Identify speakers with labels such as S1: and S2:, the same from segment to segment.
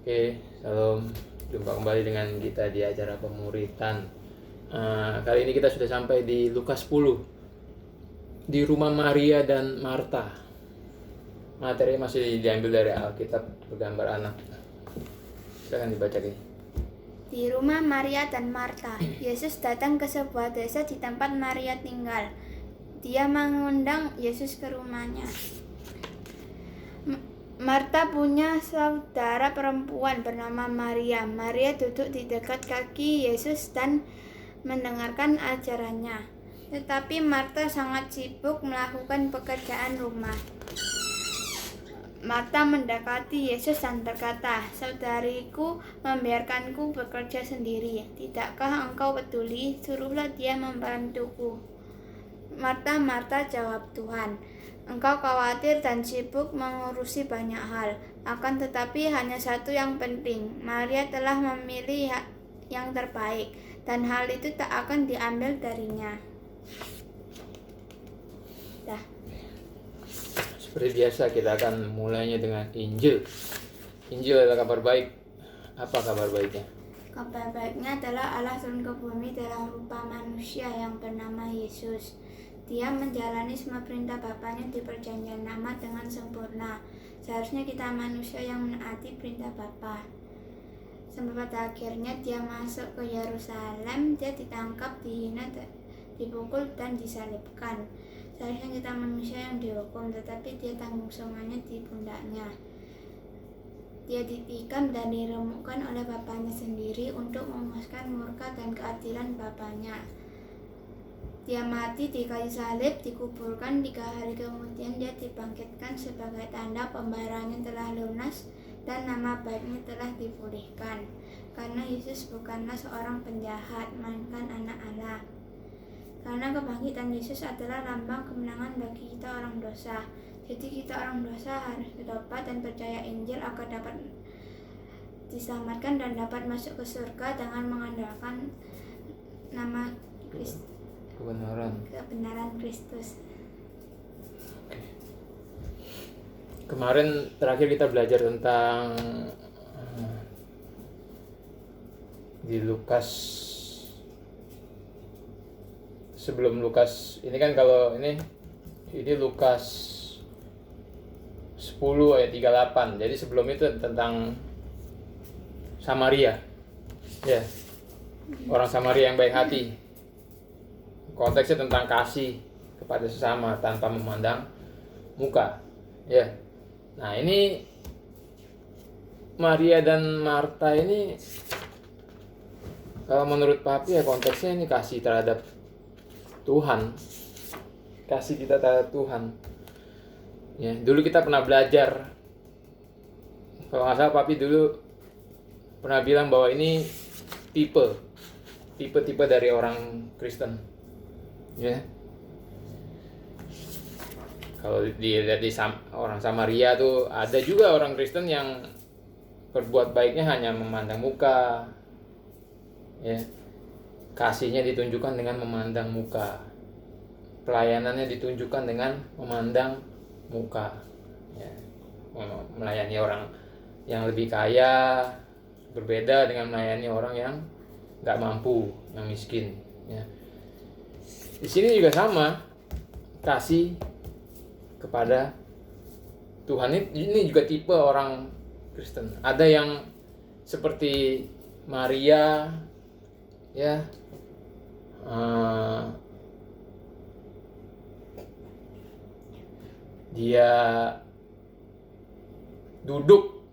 S1: Oke, salam. Jumpa kembali dengan kita di acara pemuritan. Kali ini kita sudah sampai di Lukas 10, di rumah Maria dan Marta. Materi masih diambil dari Alkitab bergambar anak. Silakan dibaca, Ki.
S2: Di rumah Maria dan Marta, Yesus datang ke sebuah desa di tempat Maria tinggal. Dia mengundang Yesus ke rumahnya. Marta punya saudara perempuan bernama Maria. Maria duduk di dekat kaki Yesus dan mendengarkan ajarannya. Tetapi Marta sangat sibuk melakukan pekerjaan rumah. Marta mendekati Yesus dan berkata, "Saudariku membiarkanku bekerja sendiri. Tidakkah engkau peduli? Suruhlah dia membantuku." "Marta, Marta," jawab Tuhan, "engkau khawatir dan sibuk mengurusi banyak hal. Akan tetapi hanya satu yang penting. Maria telah memilih yang terbaik, dan hal itu tak akan diambil darinya." Dah.
S1: Seperti biasa kita akan mulainya dengan Injil. Injil adalah kabar baik. Apa kabar baiknya?
S2: Kabar baiknya adalah Allah turun ke bumi dalam rupa manusia yang bernama Yesus. Dia menjalani semua perintah Bapanya di perjanjian lama dengan sempurna. Seharusnya kita manusia yang menaati perintah Bapa. Sampai pada akhirnya dia masuk ke Yerusalem, dia ditangkap, dihina, dipukul, dan disalibkan. Seharusnya kita manusia yang dihukum, tetapi dia tanggung semuanya di pundaknya. Dia ditikam dan diremukkan oleh Bapanya sendiri untuk memuaskan murka dan keadilan Bapanya. Dia mati di kayu salib, dikuburkan, 3 hari kemudian dia dibangkitkan sebagai tanda pembayarannya telah lunas dan nama baiknya telah dipulihkan. Karena Yesus bukanlah seorang penjahat, melainkan anak Allah. Karena kebangkitan Yesus adalah lambang kemenangan bagi kita orang dosa. Jadi kita orang dosa harus bertobat dan percaya Injil agar dapat diselamatkan dan dapat masuk ke surga dengan mengandalkan nama Kristus. Kebenaran Kristus.
S1: Kemarin terakhir kita belajar tentang di Lukas. Sebelum Lukas ini kan, kalau ini Lukas 10 ayat 38. Jadi sebelum itu tentang Samaria. Ya. Orang Samaria yang baik hati. Konteksnya tentang kasih kepada sesama tanpa memandang muka. Ya. Nah, ini Maria dan Marta ini, kalau menurut Papi ya konteksnya ini kasih terhadap Tuhan. Kasih kita terhadap Tuhan. Ya, dulu kita pernah belajar, kalau nggak salah Papi dulu pernah bilang bahwa ini tipe dari orang Kristen. Ya. Kalau dilihat di orang Samaria tuh ada juga orang Kristen yang berbuat baiknya hanya memandang muka. Ya. Kasihnya ditunjukkan dengan memandang muka. Pelayanannya ditunjukkan dengan memandang muka. Ya. Melayani orang yang lebih kaya berbeda dengan melayani orang yang nggak mampu, yang miskin. Ya. Di sini juga sama, kasih kepada Tuhan ini juga tipe orang Kristen. Ada yang seperti Maria, ya, dia duduk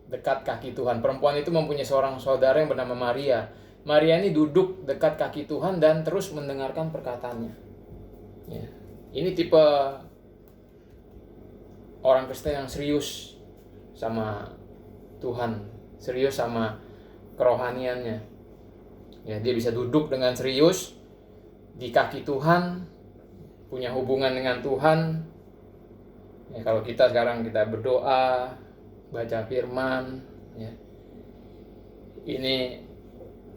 S1: dekat kaki Tuhan. Perempuan itu mempunyai seorang saudara yang bernama Maria. Maria ini duduk dekat kaki Tuhan dan terus mendengarkan perkataannya. Ya. Ini tipe orang Kristen yang serius sama Tuhan, serius sama kerohaniannya. Ya, dia bisa duduk dengan serius di kaki Tuhan, punya hubungan dengan Tuhan. Ya, kalau kita sekarang kita berdoa, baca firman, ya, ini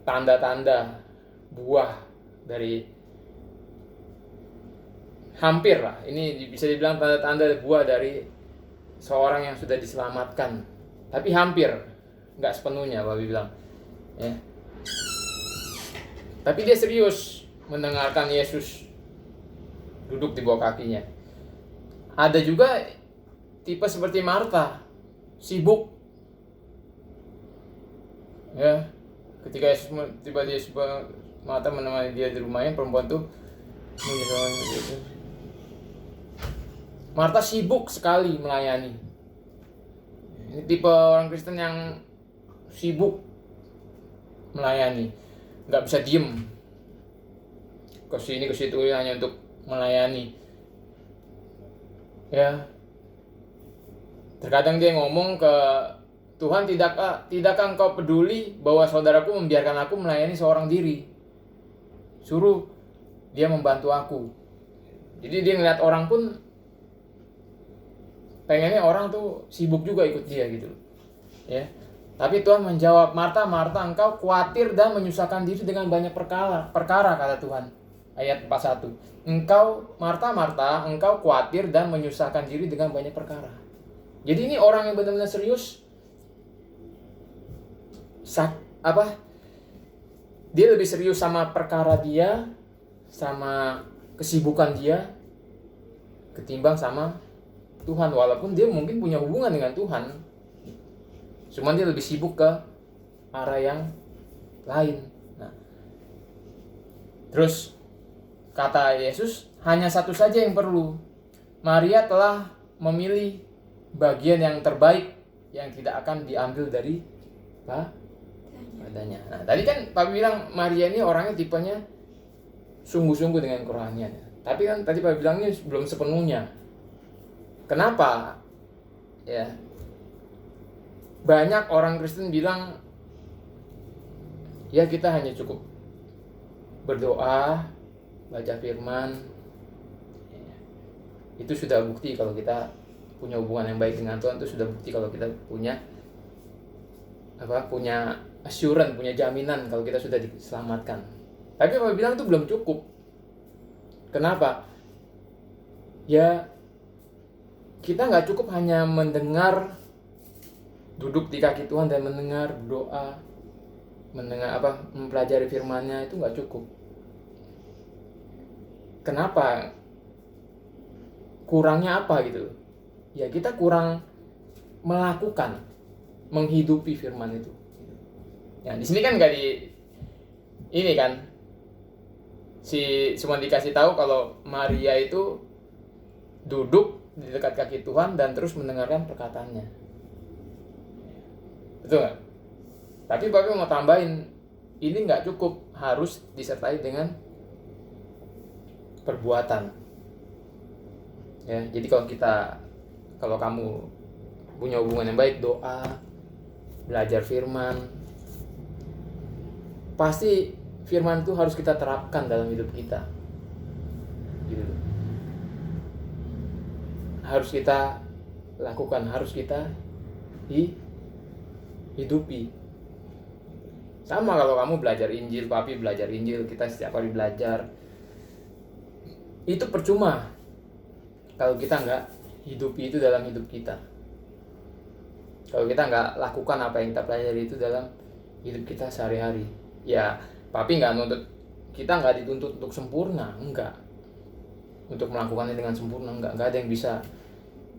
S1: tanda-tanda buah dari, hampir lah, ini bisa dibilang tanda-tanda buah dari seorang yang sudah diselamatkan. Tapi hampir, nggak sepenuhnya Babi bilang, ya. Tapi dia serius mendengarkan Yesus duduk di bawah kakinya. Ada juga tipe seperti Marta, sibuk. Ya, ketika Yesus Marta menemani dia di rumahnya, perempuan tuh Marta sibuk sekali melayani. Ini tipe orang Kristen yang sibuk melayani, nggak bisa diem ke sini ke situ hanya untuk melayani. Ya, terkadang dia ngomong ke Tuhan, tidakkah engkau peduli bahwa saudaraku membiarkan aku melayani seorang diri? Suruh dia membantu aku. Jadi dia ngeliat orang pun pengennya orang tuh sibuk juga ikut dia gitu, ya. Tapi Tuhan menjawab, Marta, Marta, engkau khawatir dan menyusahkan diri dengan banyak perkara kata Tuhan. Ayat 41. Marta, Marta, engkau khawatir dan menyusahkan diri dengan banyak perkara. Jadi ini orang yang benar-benar serius. Dia lebih serius sama perkara dia, sama kesibukan dia, ketimbang sama Tuhan. Walaupun dia mungkin punya hubungan dengan Tuhan, cuman dia lebih sibuk ke arah yang lain. Nah, terus kata Yesus, hanya satu saja yang perlu. Maria telah memilih bagian yang terbaik yang tidak akan diambil dari padanya. Nah, tadi kan Pak bilang Maria ini orangnya tipenya sungguh-sungguh dengan kerohaniannya. Tapi kan tadi Pak bilang ini belum sepenuhnya. Kenapa? Ya. Banyak orang Kristen bilang, ya kita hanya cukup berdoa, baca firman, itu sudah bukti kalau kita punya hubungan yang baik dengan Tuhan. Itu sudah bukti kalau kita punya assurance, punya jaminan kalau kita sudah diselamatkan. Tapi Bapak bilang itu belum cukup. Kenapa? Ya, kita nggak cukup hanya mendengar, duduk di kaki Tuhan dan mendengar doa, mempelajari firman-Nya, itu nggak cukup. Kenapa? Kurangnya apa gitu? Ya kita kurang melakukan, menghidupi firman itu. Ya di sini kan nggak ini kan, cuma dikasih tahu kalau Maria itu duduk di dekat kaki Tuhan dan terus mendengarkan perkataannya. Betul nggak? Tapi Bapak mau tambahin, ini nggak cukup, harus disertai dengan perbuatan. Ya, jadi kalau kamu punya hubungan yang baik, doa, belajar firman, pasti firman itu harus kita terapkan dalam hidup kita. Gitu. Harus kita lakukan, harus kita hidupi. Sama kalau kamu belajar Injil, Papi belajar Injil, kita setiap hari belajar. Itu percuma kalau kita nggak hidupi itu dalam hidup kita. Kalau kita nggak lakukan apa yang kita pelajari itu dalam hidup kita sehari-hari. Ya, Papi nggak nuntut, kita nggak dituntut untuk sempurna, enggak. Untuk melakukannya dengan sempurna, enggak ada yang bisa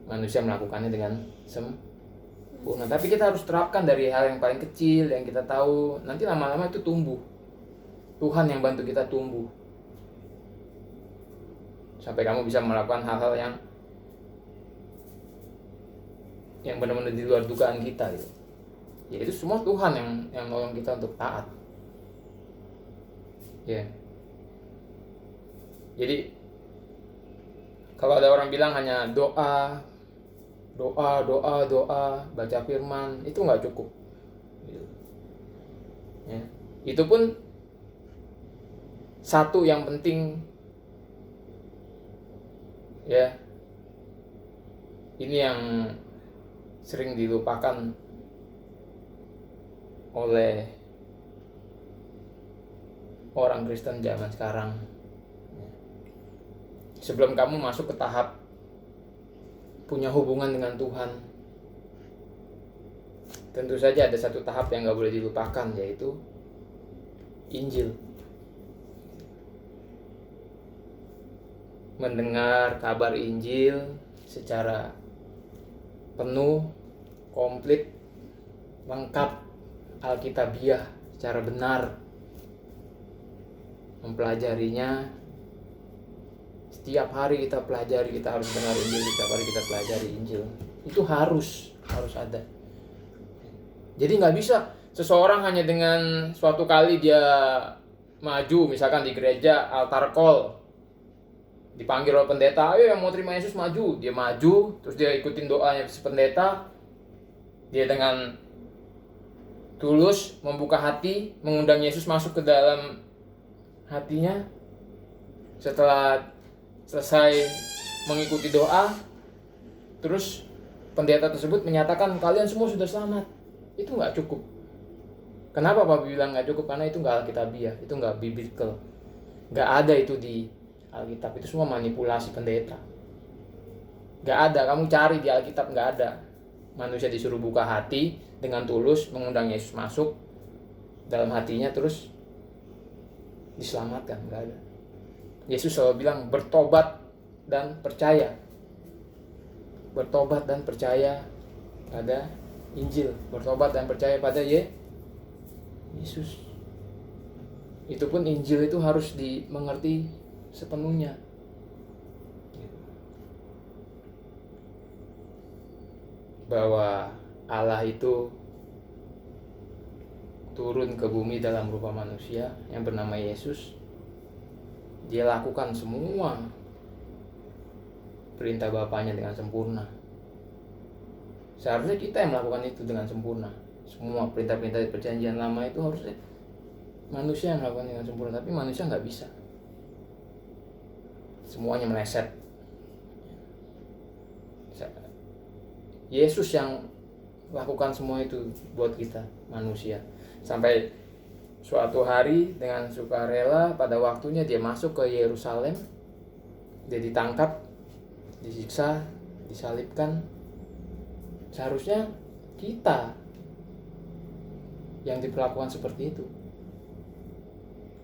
S1: manusia melakukannya dengan sempurna. Tapi kita harus terapkan dari hal yang paling kecil yang kita tahu, nanti lama-lama itu tumbuh. Tuhan yang bantu kita tumbuh. Sampai kamu bisa melakukan hal-hal yang benar-benar di luar dugaan kita gitu. Ya itu semua Tuhan yang nolong kita untuk taat. Ya. Jadi kalau ada orang bilang hanya doa, baca firman, itu nggak cukup. Gitu. Ya. Itu pun satu yang penting. Ya. Ini yang sering dilupakan oleh orang Kristen zaman sekarang. Sebelum kamu masuk ke tahap punya hubungan dengan Tuhan, tentu saja ada satu tahap yang nggak boleh dilupakan, yaitu Injil. Mendengar kabar Injil secara penuh, komplit, lengkap, alkitabiah, secara benar, mempelajarinya. Setiap hari kita pelajari, kita harus dengar Injil, setiap hari kita pelajari Injil. Itu harus ada. Jadi nggak bisa seseorang hanya dengan suatu kali dia maju, misalkan di gereja altar call, dipanggil oleh pendeta, ayo yang mau terima Yesus maju. Dia maju, terus dia ikutin doanya si pendeta. Dia dengan tulus membuka hati, mengundang Yesus masuk ke dalam hatinya. Setelah selesai mengikuti doa, terus pendeta tersebut menyatakan kalian semua sudah selamat. Itu nggak cukup. Kenapa Pak bilang nggak cukup? Karena itu nggak alkitabiah, itu nggak biblical, nggak ada itu di Alkitab. Itu semua manipulasi pendeta. Nggak ada, kamu cari di Alkitab, nggak ada. Manusia disuruh buka hati dengan tulus, mengundang Yesus masuk dalam hatinya, terus diselamatkan. Nggak ada. Yesus selalu bilang bertobat dan percaya. Bertobat dan percaya pada Injil. Bertobat dan percaya pada Yesus. Itu pun Injil itu harus dimengerti sepenuhnya. Bahwa Allah itu turun ke bumi dalam rupa manusia yang bernama Yesus. Dia lakukan semua perintah Bapaknya dengan sempurna. Seharusnya kita yang melakukan itu dengan sempurna. Semua perintah-perintah di perjanjian lama itu harusnya manusia yang melakukan dengan sempurna. Tapi manusia nggak bisa. Semuanya meleset. Yesus yang lakukan semua itu buat kita manusia. Sampai suatu hari dengan sukarela pada waktunya dia masuk ke Yerusalem. Dia ditangkap, disiksa, disalibkan. Seharusnya kita yang diperlakukan seperti itu.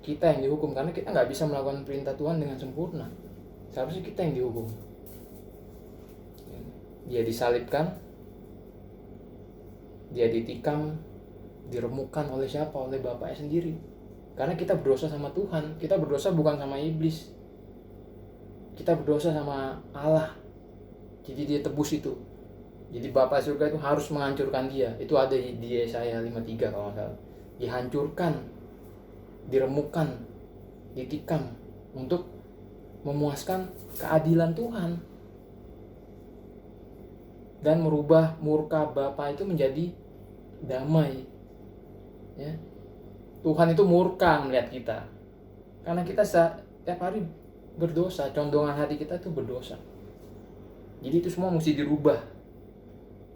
S1: Kita yang dihukum karena kita nggak bisa melakukan perintah Tuhan dengan sempurna. Seharusnya kita yang dihukum. Dia disalibkan, dia ditikam, diremukkan oleh siapa? Oleh Bapaknya sendiri. Karena kita berdosa sama Tuhan. Kita berdosa bukan sama iblis. Kita berdosa sama Allah. Jadi dia tebus itu. Jadi Bapa surga itu harus menghancurkan dia. Itu ada di Yesaya 53 kalau nggak salah. Dihancurkan, diremukkan, ditikam untuk memuaskan keadilan Tuhan. Dan merubah murka Bapa itu menjadi damai. Ya. Tuhan itu murka melihat kita. Karena kita setiap hari berdosa, condongan hati kita itu berdosa. Jadi itu semua mesti dirubah.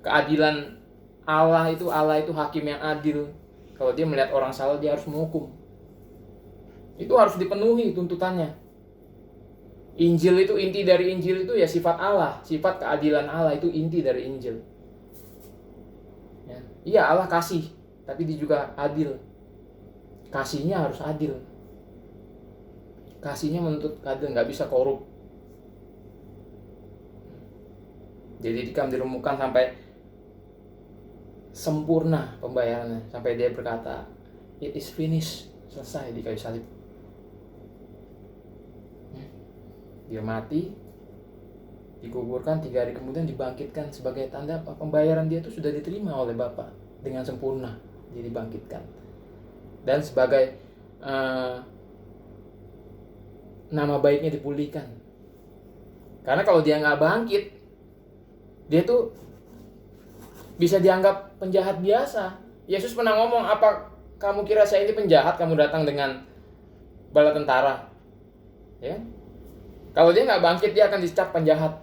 S1: Keadilan Allah itu hakim yang adil. Kalau dia melihat orang salah, dia harus menghukum. Itu harus dipenuhi tuntutannya. Injil itu, inti dari Injil itu ya sifat Allah, sifat keadilan Allah itu inti dari Injil. Ya. Iya, Allah kasih, tapi dia juga adil. Kasihnya harus adil. Kasihnya menuntut keadilan, nggak bisa korup. Jadi dikam diremukkan sampai sempurna pembayarannya, sampai dia berkata, "It is finished," selesai di kayu salib. Dia mati, dikuburkan, 3 hari kemudian dibangkitkan sebagai tanda pembayaran dia itu sudah diterima oleh Bapa dengan sempurna. Dia dibangkitkan dan sebagai nama baiknya dipulihkan. Karena kalau dia nggak bangkit, dia tuh bisa dianggap penjahat biasa. Yesus pernah ngomong, apa kamu kira saya ini penjahat, kamu datang dengan bala tentara? Ya. Kalau dia nggak bangkit, dia akan dicap penjahat.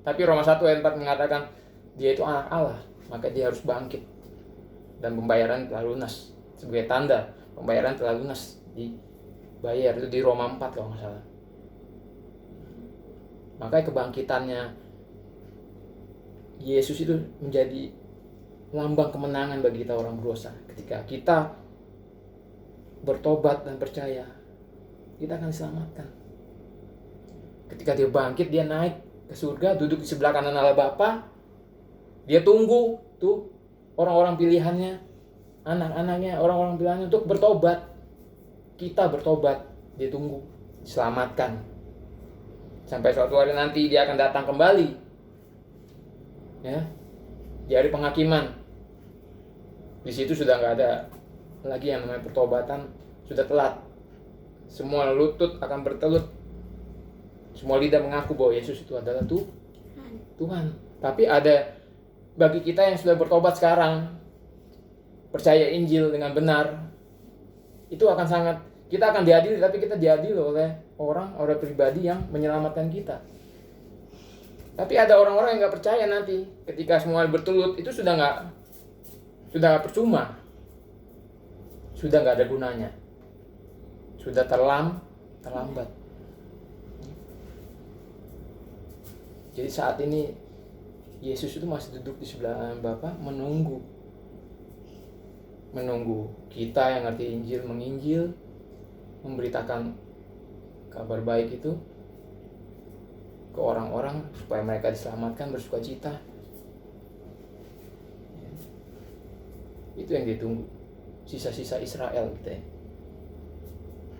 S1: Tapi Roma 1 ayat 4 mengatakan dia itu anak Allah, maka dia harus bangkit. Dan pembayaran telah lunas. Sebagai tanda pembayaran telah lunas, dibayar. Itu di Roma 4 kalau nggak salah. Makanya kebangkitannya Yesus itu menjadi lambang kemenangan bagi kita orang berdosa. Ketika kita bertobat dan percaya, kita akan diselamatkan. Ketika dia bangkit, dia naik ke surga, duduk di sebelah kanan Allah Bapa. Dia tunggu tuh orang-orang pilihannya, anak-anaknya, orang-orang pilihannya untuk bertobat. Kita bertobat, dia tunggu, diselamatkan. Sampai suatu hari nanti dia akan datang kembali. Ya, di hari penghakiman. Di situ sudah nggak ada lagi yang namanya pertobatan, sudah telat. Semua lutut akan bertelut. Semua lidah mengaku bahwa Yesus itu adalah Tuhan. Tapi ada bagi kita yang sudah bertobat sekarang, percaya Injil dengan benar, itu akan sangat, kita akan diadili, tapi kita diadili oleh orang pribadi yang menyelamatkan kita. Tapi ada orang-orang yang nggak percaya nanti, ketika semua bertelut, itu sudah percuma, sudah nggak ada gunanya, sudah terlambat. Jadi saat ini Yesus itu masih duduk di sebelah Bapa, menunggu kita yang ngerti Injil, menginjil, memberitakan kabar baik itu ke orang-orang supaya mereka diselamatkan, bersukacita. Itu yang ditunggu, sisa-sisa Israel gitu ya.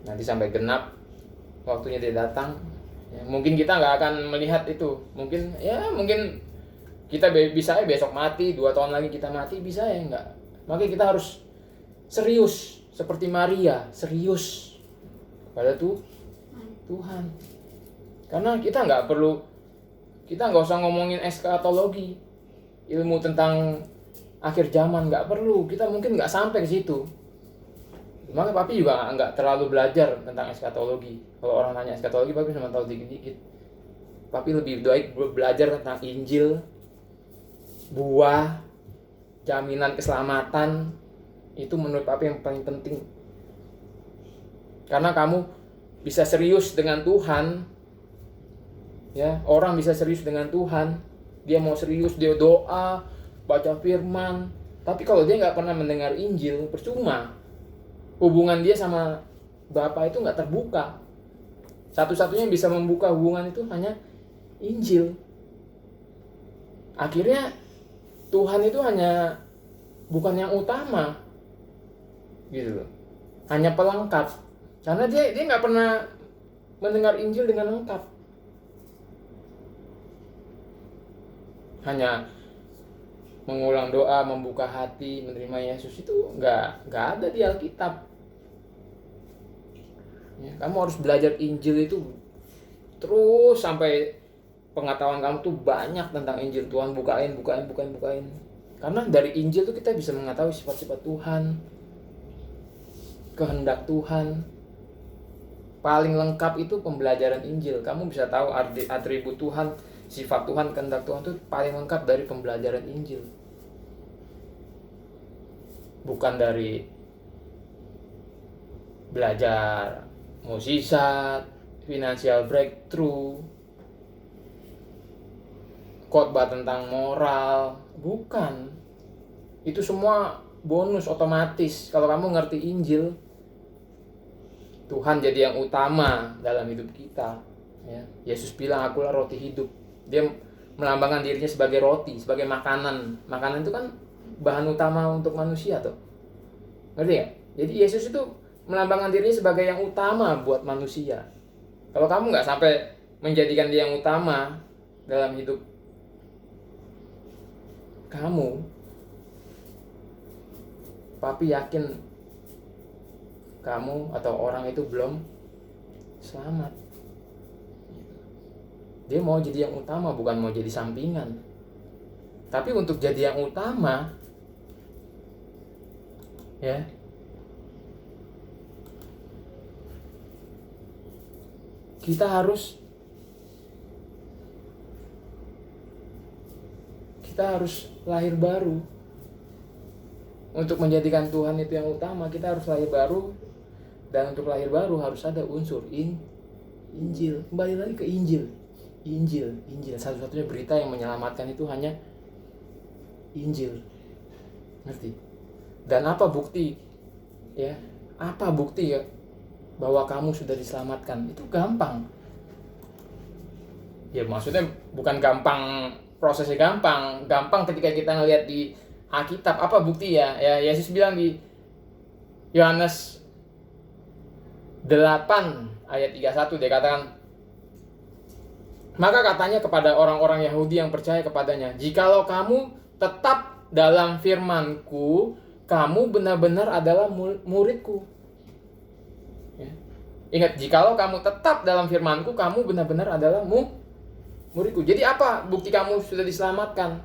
S1: Nanti sampai genap waktunya dia datang, ya, mungkin kita nggak akan melihat itu, mungkin kita bisa ya besok mati, 2 tahun lagi kita mati, bisa ya enggak. Makanya kita harus serius seperti Maria, serius pada Tuhan. Karena kita nggak usah ngomongin eskatologi, ilmu tentang akhir zaman, nggak perlu. Kita mungkin nggak sampai ke situ. Makanya Papi juga nggak terlalu belajar tentang eskatologi. Kalau orang nanya eskatologi, Papi cuma tahu dikit-dikit. Papi lebih baik belajar tentang Injil, buah, jaminan keselamatan. Itu menurut Papi yang paling penting. Karena kamu bisa serius dengan Tuhan, ya, orang bisa serius dengan Tuhan. Dia mau serius, dia doa, baca firman. Tapi kalau dia nggak pernah mendengar Injil, percuma. Hubungan dia sama Bapa itu nggak terbuka. Satu-satunya yang bisa membuka hubungan itu hanya Injil. Akhirnya Tuhan itu hanya bukan yang utama, gitu loh. Hanya pelengkap. Karena dia nggak pernah mendengar Injil dengan lengkap. Hanya mengulang doa, membuka hati, menerima Yesus, itu nggak ada di Alkitab. Ya, kamu harus belajar Injil itu terus sampai pengetahuan kamu tuh banyak tentang Injil. Tuhan bukain. Karena dari Injil tuh kita bisa mengetahui sifat-sifat Tuhan, kehendak Tuhan. Paling lengkap itu pembelajaran Injil. Kamu bisa tahu atribut Tuhan, sifat Tuhan, kehendak Tuhan itu paling lengkap dari pembelajaran Injil. Bukan dari belajar mukjizat, financial breakthrough, khotbah tentang moral, bukan. Itu semua bonus otomatis. Kalau kamu ngerti Injil, Tuhan jadi yang utama dalam hidup kita. Ya. Yesus bilang, akulah roti hidup. Dia melambangkan dirinya sebagai roti, sebagai makanan. Makanan itu kan bahan utama untuk manusia tuh. Ngerti ya? Jadi Yesus itu melambangkan dirinya sebagai yang utama buat manusia. Kalau kamu nggak sampai menjadikan dia yang utama dalam hidup kamu, Papi yakin kamu atau orang itu belum selamat. Dia mau jadi yang utama, bukan mau jadi sampingan. Tapi untuk jadi yang utama, ya, kita harus lahir baru. Untuk menjadikan Tuhan itu yang utama, kita harus lahir baru. Dan untuk lahir baru harus ada unsur Injil. Kembali lagi ke Injil. Injil. Satu-satunya berita yang menyelamatkan itu hanya Injil. Ngerti? Dan apa bukti? Ya, apa bukti ya bahwa kamu sudah diselamatkan? Itu gampang. Ya maksudnya bukan gampang, prosesnya gampang ketika kita ngelihat di Alkitab. Apa bukti ya? Ya Yesus bilang di Yohanes 8 ayat 31, dia katakan, maka katanya kepada orang-orang Yahudi yang percaya kepadanya, jikalau kamu tetap dalam firman-Ku, kamu benar-benar adalah murid-Ku. Ya. Ingat, jikalau kamu tetap dalam firman-Ku, kamu benar-benar adalah murid-Ku. Jadi apa bukti kamu sudah diselamatkan?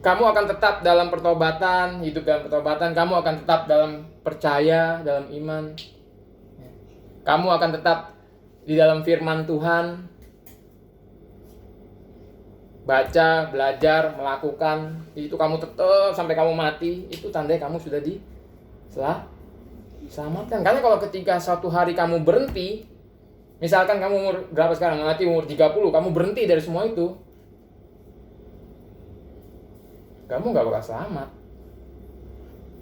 S1: Kamu akan tetap dalam pertobatan, hidup dalam pertobatan. Kamu akan tetap dalam percaya, dalam iman. Kamu akan tetap di dalam firman Tuhan. Baca, belajar, melakukan. Itu kamu tetap sampai kamu mati. Itu tandanya kamu sudah diselamatkan. Karena kalau ketika suatu hari kamu berhenti, misalkan kamu umur berapa sekarang? Mati umur 30, kamu berhenti dari semua itu, kamu gak bakal selamat.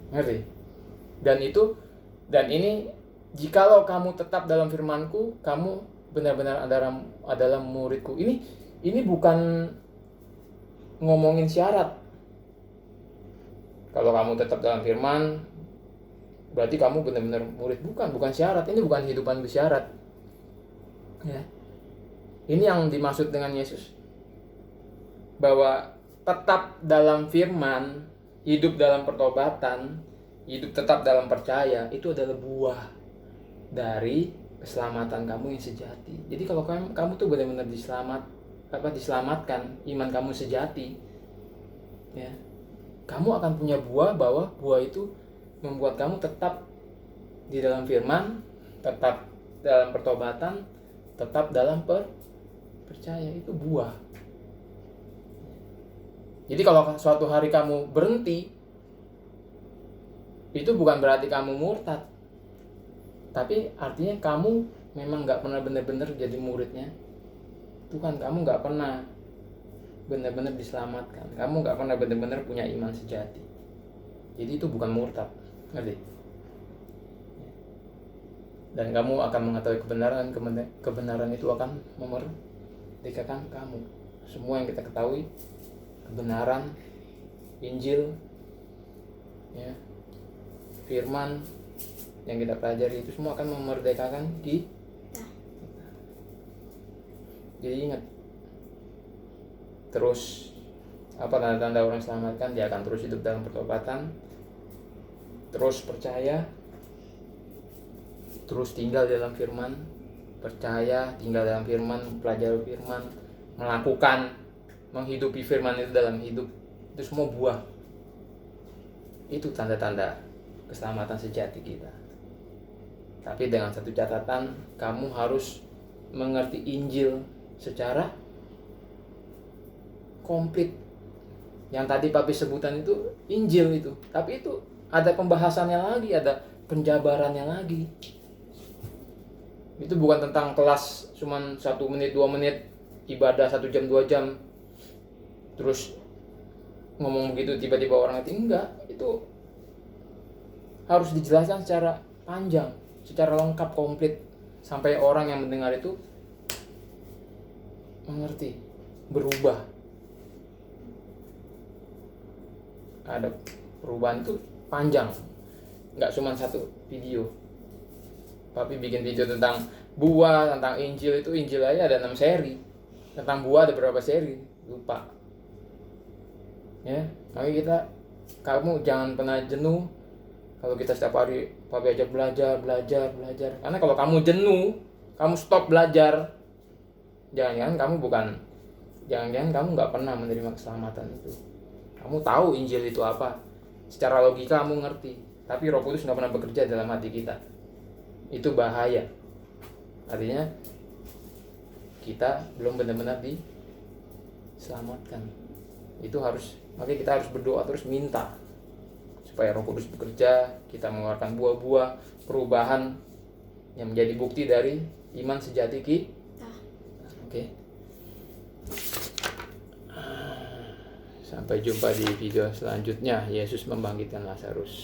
S1: Ngerti? Dan ini, jikalau kamu tetap dalam firman-Ku, kamu benar-benar adalah murid-Ku. Ini bukan ngomongin syarat. Kalau kamu tetap dalam firman, berarti kamu benar-benar murid. Bukan syarat. Ini bukan kehidupan bersyarat. Ya. Ini yang dimaksud dengan Yesus. Bahwa tetap dalam firman, hidup dalam pertobatan, hidup tetap dalam percaya, itu adalah buah dari keselamatan kamu yang sejati. Jadi kalau kamu tuh benar-benar diselamatkan, iman kamu sejati, ya, kamu akan punya buah, bahwa buah itu membuat kamu tetap di dalam firman, tetap dalam pertobatan, tetap dalam percaya. Itu buah. Jadi kalau suatu hari kamu berhenti, itu bukan berarti kamu murtad, tapi artinya kamu memang gak pernah benar-benar jadi muridnya Tuhan. Kamu gak pernah benar-benar diselamatkan. Kamu gak pernah benar-benar punya iman sejati. Jadi itu bukan murtad. Ngerti? Dan kamu akan mengetahui kebenaran itu akan memerdekakan kamu. Semua yang kita ketahui, kebenaran, Injil, ya, firman yang kita pelajari, itu semua akan memerdekakan kita. Jadi ingat, terus apa tanda-tanda orang selamatkan? Dia akan terus hidup dalam pertobatan, terus percaya, terus tinggal dalam firman, percaya, tinggal dalam firman, pelajari firman, melakukan, menghidupi firman itu dalam hidup. Itu semua buah. Itu tanda-tanda keselamatan sejati kita. Tapi dengan satu catatan, kamu harus mengerti Injil secara komplit. Yang tadi Papi sebutan itu Injil itu. Tapi itu ada pembahasannya lagi, ada penjabarannya lagi. Itu bukan tentang kelas cuman 1 menit, 2 menit, ibadah 1 jam, 2 jam, terus ngomong begitu tiba-tiba orang ngerti. Enggak, itu harus dijelaskan secara panjang, secara lengkap, komplit, sampai orang yang mendengar itu mengerti, berubah. Ada perubahan itu panjang, nggak cuma satu video. Papi bikin video tentang buah, tentang Injil, itu Injil aja ada 6 seri. Tentang buah ada berapa seri? Lupa. Ya, makanya kamu jangan pernah jenuh. Kalau kita setiap hari Papi ajak belajar. Karena kalau kamu jenuh, kamu stop belajar, jangan-jangan kamu nggak pernah menerima keselamatan itu. Kamu tahu Injil itu apa, secara logika kamu ngerti, tapi Roh Kudus nggak pernah bekerja dalam hati kita. Itu bahaya. Artinya kita belum benar-benar diselamatkan. Makanya kita harus berdoa terus, minta supaya Roh Kudus bekerja, kita mengeluarkan buah-buah perubahan yang menjadi bukti dari iman sejati kita. Oke. Sampai jumpa di video selanjutnya. Yesus membangkitkan Lazarus.